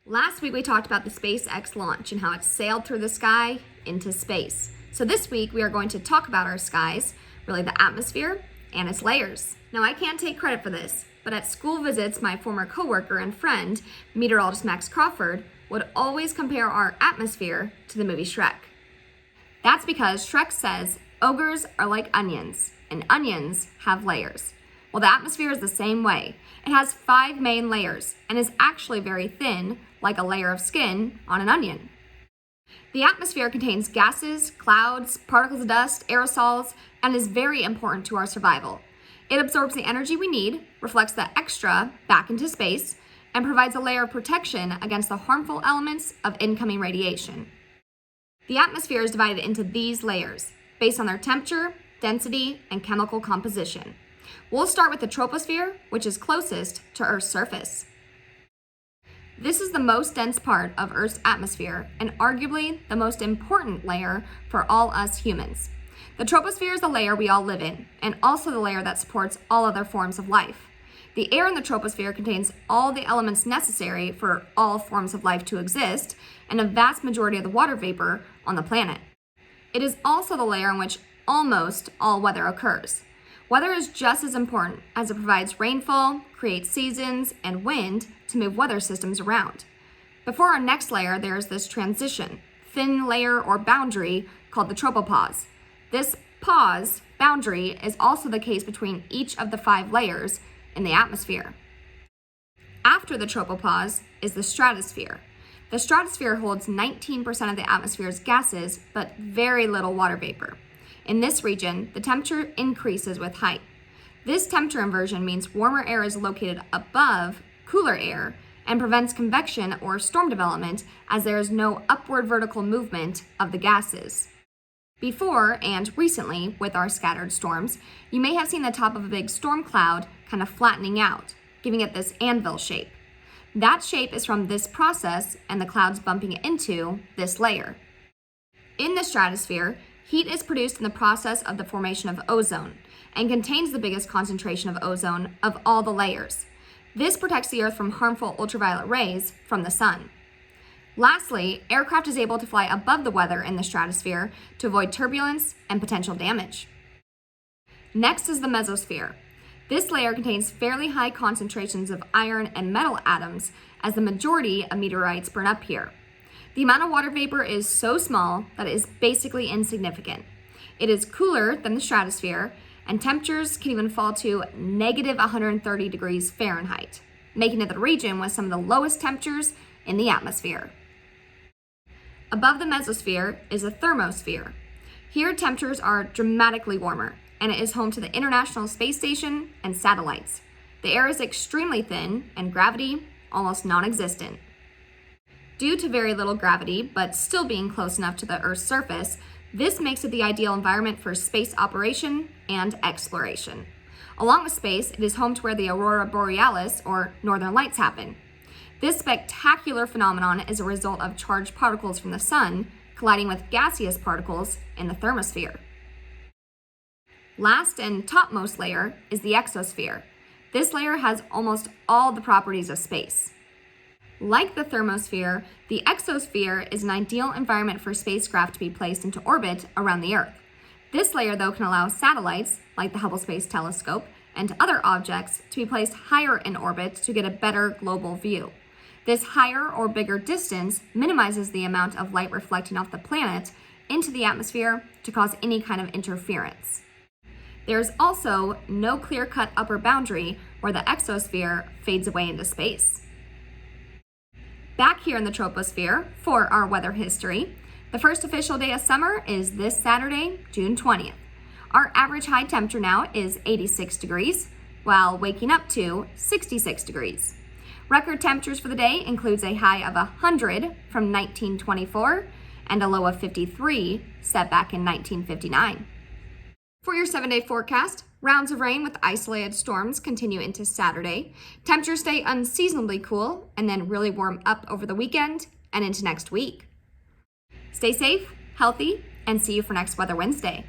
Last week we talked about the SpaceX launch and how it sailed through the sky into space. So this week we are going to talk about our skies, really the atmosphere and its layers. Now I can't take credit for this, but at school visits my former coworker and friend, meteorologist Max Crawford, would always compare our atmosphere to the movie Shrek. That's because Shrek says ogres are like onions and onions have layers. Well, the atmosphere is the same way. It has 5 main layers and is actually very thin, like a layer of skin on an onion. The atmosphere contains gases, clouds, particles of dust, aerosols, and is very important to our survival. It absorbs the energy we need, reflects the extra back into space, and provides a layer of protection against the harmful elements of incoming radiation. The atmosphere is divided into these layers based on their temperature, density, and chemical composition. We'll start with the troposphere, which is closest to Earth's surface. This is the most dense part of Earth's atmosphere and arguably the most important layer for all us humans. The troposphere is the layer we all live in and also the layer that supports all other forms of life. The air in the troposphere contains all the elements necessary for all forms of life to exist and a vast majority of the water vapor on the planet. It is also the layer in which almost all weather occurs. Weather is just as important as it provides rainfall, creates seasons, and wind to move weather systems around. Before our next layer, there is this transition, thin layer or boundary called the tropopause. This pause, boundary, is also the case between each of the 5 layers in the atmosphere. After the tropopause is the stratosphere. The stratosphere holds 19% of the atmosphere's gases, but very little water vapor. In this region, the temperature increases with height. This temperature inversion means warmer air is located above cooler air and prevents convection or storm development as there is no upward vertical movement of the gases. Before and recently, with our scattered storms, you may have seen the top of a big storm cloud kind of flattening out, giving it this anvil shape. That shape is from this process and the clouds bumping into this layer. In the stratosphere, heat is produced in the process of the formation of ozone and contains the biggest concentration of ozone of all the layers. This protects the Earth from harmful ultraviolet rays from the sun. Lastly, aircraft is able to fly above the weather in the stratosphere to avoid turbulence and potential damage. Next is the mesosphere. This layer contains fairly high concentrations of iron and metal atoms as the majority of meteorites burn up here. The amount of water vapor is so small that it is basically insignificant. It is cooler than the stratosphere, and temperatures can even fall to negative 130 degrees Fahrenheit, making it the region with some of the lowest temperatures in the atmosphere. Above the mesosphere is the thermosphere. Here temperatures are dramatically warmer, and it is home to the International Space Station and satellites. The air is extremely thin and gravity almost non-existent. Due to very little gravity, but still being close enough to the Earth's surface, this makes it the ideal environment for space operation and exploration. Along with space, it is home to where the aurora borealis, or northern lights, happen. This spectacular phenomenon is a result of charged particles from the sun colliding with gaseous particles in the thermosphere. Last and topmost layer is the exosphere. This layer has almost all the properties of space. Like the thermosphere, the exosphere is an ideal environment for spacecraft to be placed into orbit around the Earth. This layer, though, can allow satellites, like the Hubble Space Telescope, and other objects to be placed higher in orbit to get a better global view. This higher or bigger distance minimizes the amount of light reflecting off the planet into the atmosphere to cause any kind of interference. There is also no clear-cut upper boundary where the exosphere fades away into space. Back here in the troposphere for our weather history, the first official day of summer is this Saturday, June 20th. Our average high temperature now is 86 degrees, while waking up to 66 degrees. Record temperatures for the day includes a high of 100 from 1924 and a low of 53 set back in 1959. For your 7-day forecast, rounds of rain with isolated storms continue into Saturday. Temperatures stay unseasonably cool and then really warm up over the weekend and into next week. Stay safe, healthy, and see you for next Weather Wednesday.